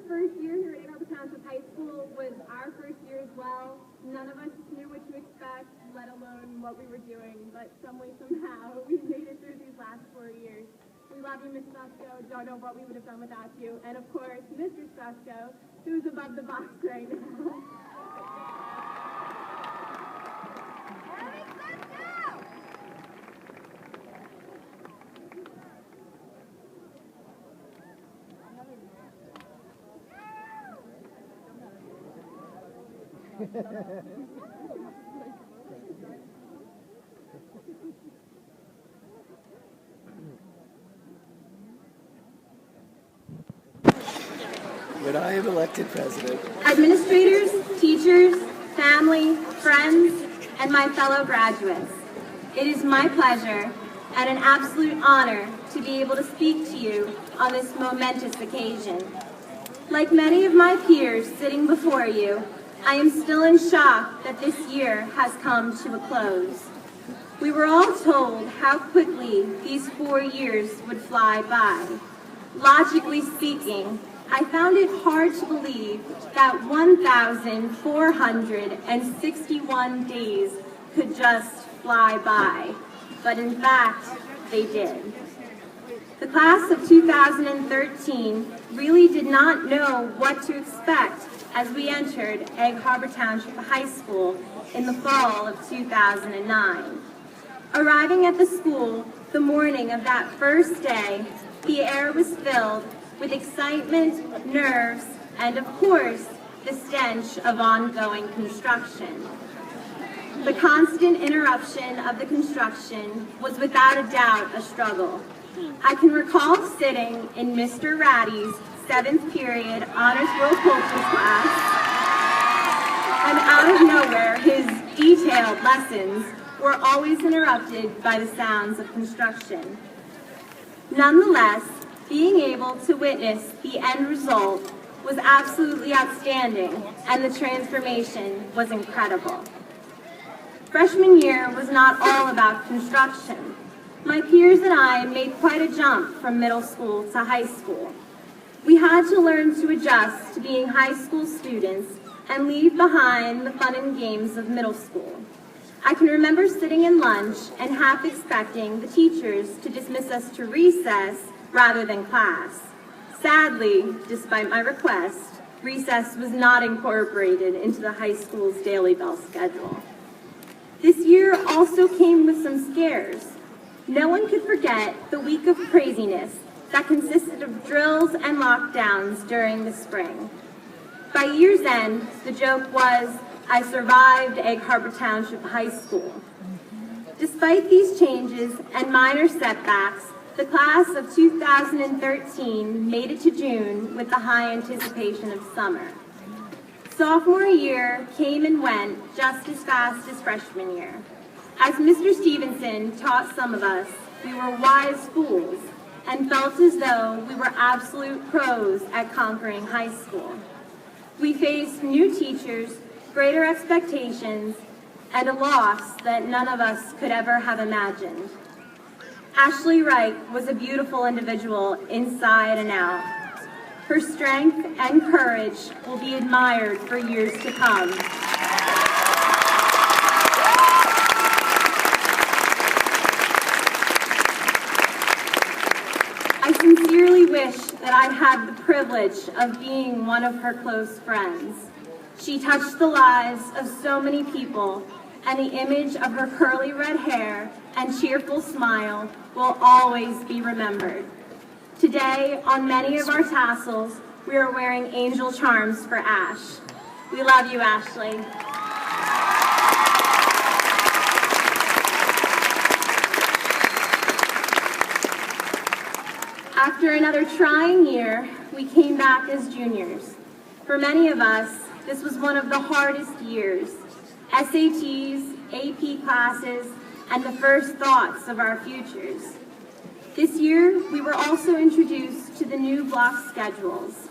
first year here at EHTHS Township High School was our first year as well. None of us knew what to expect, let alone what we were doing, but some way, somehow, we made it through these last 4 years. We love you, Ms. Susko. Don't know what we would have done without you. And of course, Mr. Susko, who's above the box right now. When I am elected president. Administrators, teachers, family, friends, and my fellow graduates, it is my pleasure and an absolute honor to be able to speak to you on this momentous occasion. Like many of my peers sitting before you, I am still in shock that this year has come to a close. We were all told how quickly these 4 years would fly by. Logically speaking, I found it hard to believe that 1,461 days could just fly by, but in fact, they did. The class of 2013 really did not know what to expect as we entered Egg Harbor Township High School in the fall of 2009. Arriving at the school the morning of that first day, the air was filled with excitement, nerves, and of course, the stench of ongoing construction. The constant interruption of the construction was without a doubt a struggle. I can recall sitting in Mr. Ratty's 7th period Honors World Culture class, and out of nowhere, his detailed lessons were always interrupted by the sounds of construction. Nonetheless, being able to witness the end result was absolutely outstanding, and the transformation was incredible. Freshman year was not all about construction. My peers and I made quite a jump from middle school to high school. We had to learn to adjust to being high school students and leave behind the fun and games of middle school. I can remember sitting in lunch and half expecting the teachers to dismiss us to recess rather than class. Sadly, despite my request, recess was not incorporated into the high school's daily bell schedule. This year also came with some scares. No one could forget the week of craziness that consisted of drills and lockdowns during the spring. By year's end, the joke was, I survived Egg Harbor Township High School. Despite these changes and minor setbacks, the class of 2013 made it to June with the high anticipation of summer. Sophomore year came and went just as fast as freshman year. As Mr. Stevenson taught some of us, we were wise fools and felt as though we were absolute pros at conquering high school. We faced new teachers, greater expectations, and a loss that none of us could ever have imagined. Ashley Reich was a beautiful individual inside and out. Her strength and courage will be admired for years to come. I sincerely wish that I had the privilege of being one of her close friends. She touched the lives of so many people, and the image of her curly red hair and cheerful smile will always be remembered. Today, on many of our tassels, we are wearing angel charms for Ash. We love you, Ashley. After another trying year, we came back as juniors. For many of us, this was one of the hardest years. SATs, AP classes, and the first thoughts of our futures. This year, we were also introduced to the new block schedules.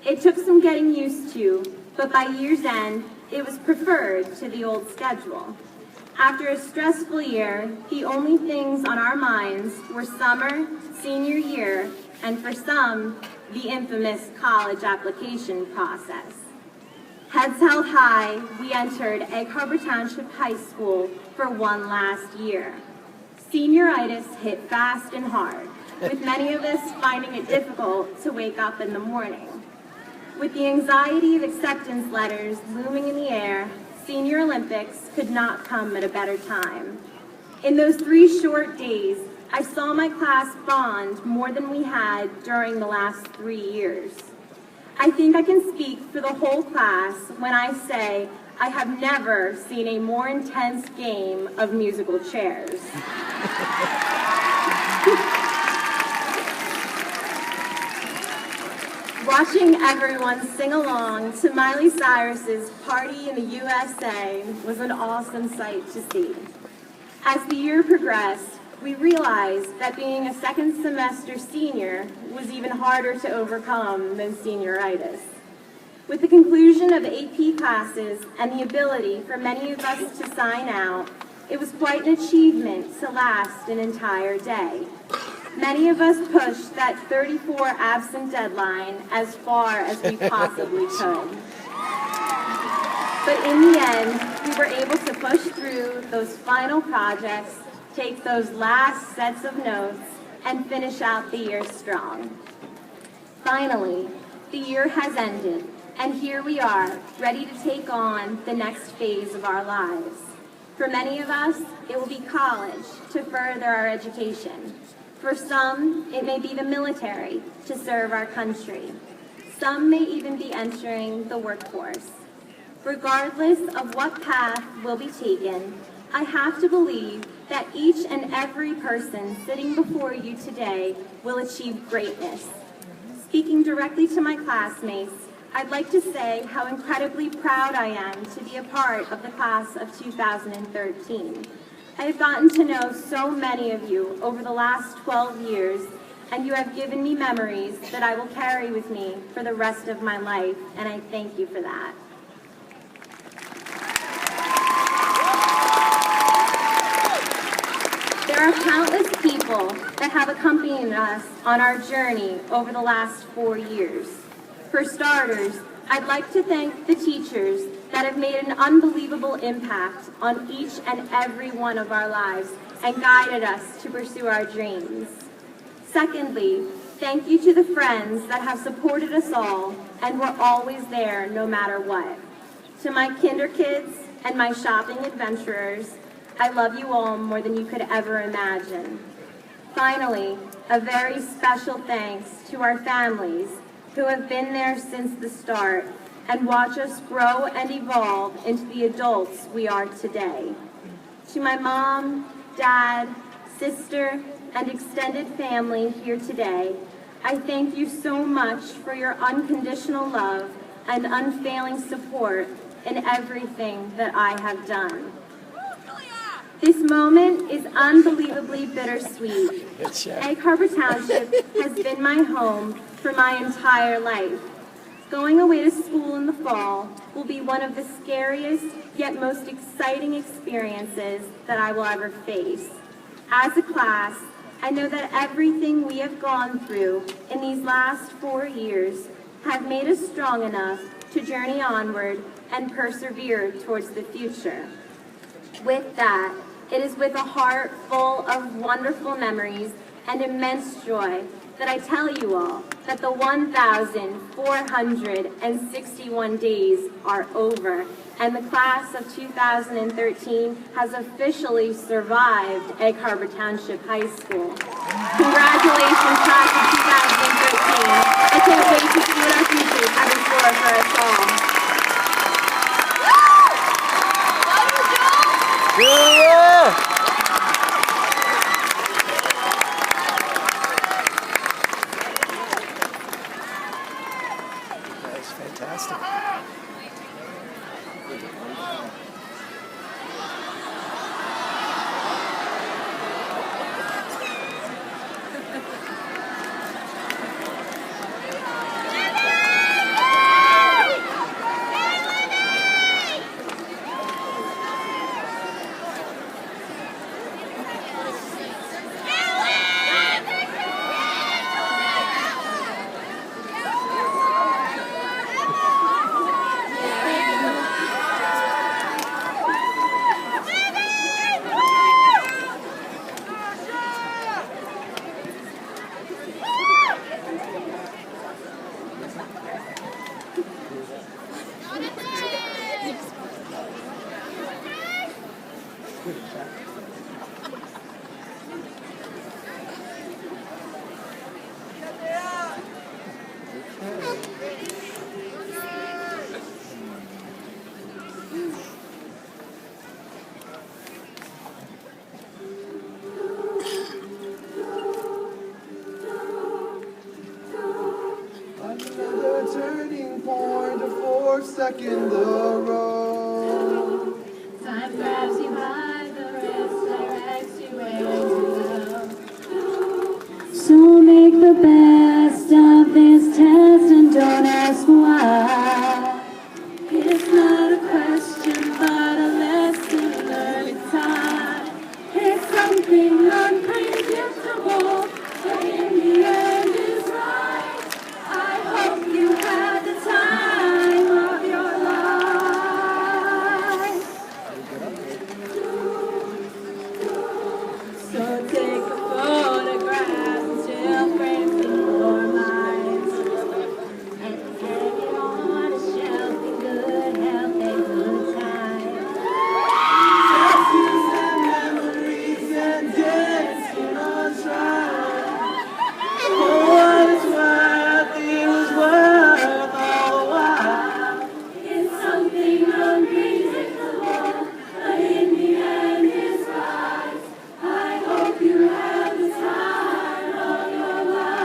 It took some getting used to, but by year's end, it was preferred to the old schedule. After a stressful year, the only things on our minds were summer, senior year, and for some, the infamous college application process. Heads held high, we entered Egg Harbor Township High School for one last year. Senioritis hit fast and hard, with many of us finding it difficult to wake up in the morning. With the anxiety of acceptance letters looming in the air, Senior Olympics could not come at a better time. In those 3 short days, I saw my class bond more than we had during the last 3 years. I think I can speak for the whole class when I say I have never seen a more intense game of musical chairs. Watching everyone sing along to Miley Cyrus's Party in the USA was an awesome sight to see. As the year progressed, we realized that being a second semester senior was even harder to overcome than senioritis. With the conclusion of AP classes and the ability for many of us to sign out, it was quite an achievement to last an entire day. Many of us pushed that 34 absent deadline as far as we possibly could. But in the end, we were able to push through those final projects, take those last sets of notes, and finish out the year strong. Finally, the year has ended, and here we are, ready to take on the next phase of our lives. For many of us, it will be college to further our education. For some, it may be the military to serve our country. Some may even be entering the workforce. Regardless of what path will be taken, I have to believe that each and every person sitting before you today will achieve greatness. Speaking directly to my classmates, I'd like to say how incredibly proud I am to be a part of the class of 2013. I have gotten to know so many of you over the last 12 years, and you have given me memories that I will carry with me for the rest of my life, and I thank you for that. There are countless people that have accompanied us on our journey over the last 4 years. For starters, I'd like to thank the teachers that have made an unbelievable impact on each and every one of our lives and guided us to pursue our dreams. Secondly, thank you to the friends that have supported us all and were always there no matter what. To my kinder kids and my shopping adventurers, I love you all more than you could ever imagine. Finally, a very special thanks to our families who have been there since the start and watch us grow and evolve into the adults we are today. To my mom, dad, sister, and extended family here today, I thank you so much for your unconditional love and unfailing support in everything that I have done. This moment is unbelievably bittersweet. Egg Harbor Township has been my home for my entire life. Going away to school in the fall will be one of the scariest yet most exciting experiences that I will ever face. As a class, I know that everything we have gone through in these last 4 years have made us strong enough to journey onward and persevere towards the future. With that, it is with a heart full of wonderful memories and immense joy that I tell you all that the 1,461 days are over, and the class of 2013 has officially survived Egg Harbor Township High School. Congratulations, class of 2013. I can't wait to see what our future has in store for us all. Fantastic. stuck in the road. Time grabs you by the wrist, directs you where you go. So make the best of this test and don't ask why. It's not a question, but a lesson learned in time. It's something unpredictable, but in the end it's right. I hope you had the time of your life. So take a photograph until framed in your mind, and hang it on a shelf in good health and good time. Tattoos and memories and dancing on trial. For what it's worth, it was worth all the while. It's something unpredictable, but in the end it's right. I hope you have the time of your life.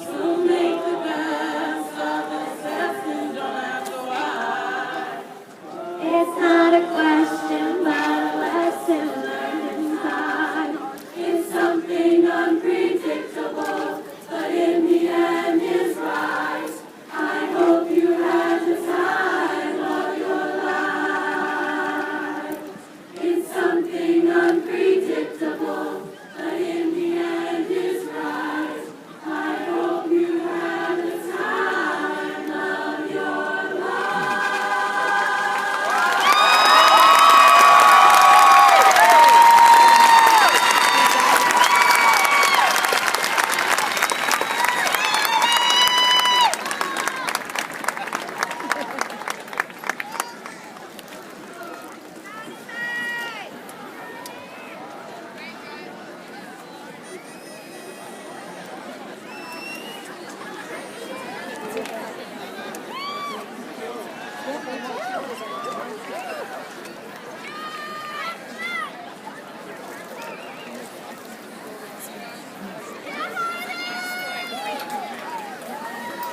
So make the best of this test and don't ask why. It's not a question, but a lesson learned in time. It's something unpredictable, but in the end it's right. I hope you had the time of your life. It's something unpredictable, but in the end it's right. I hope you had the time of your life.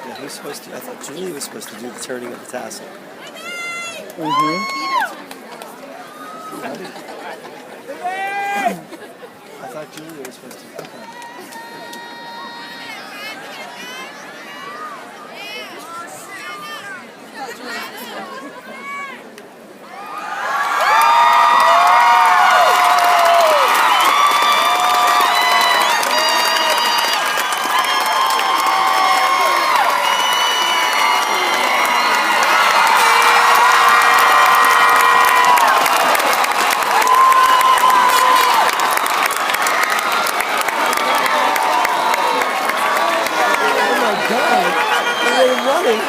Yeah, who's supposed to? I thought Julie was supposed to do the turning of the tassel. I thought Julie was supposed to. Okay. Oh my God! They're running.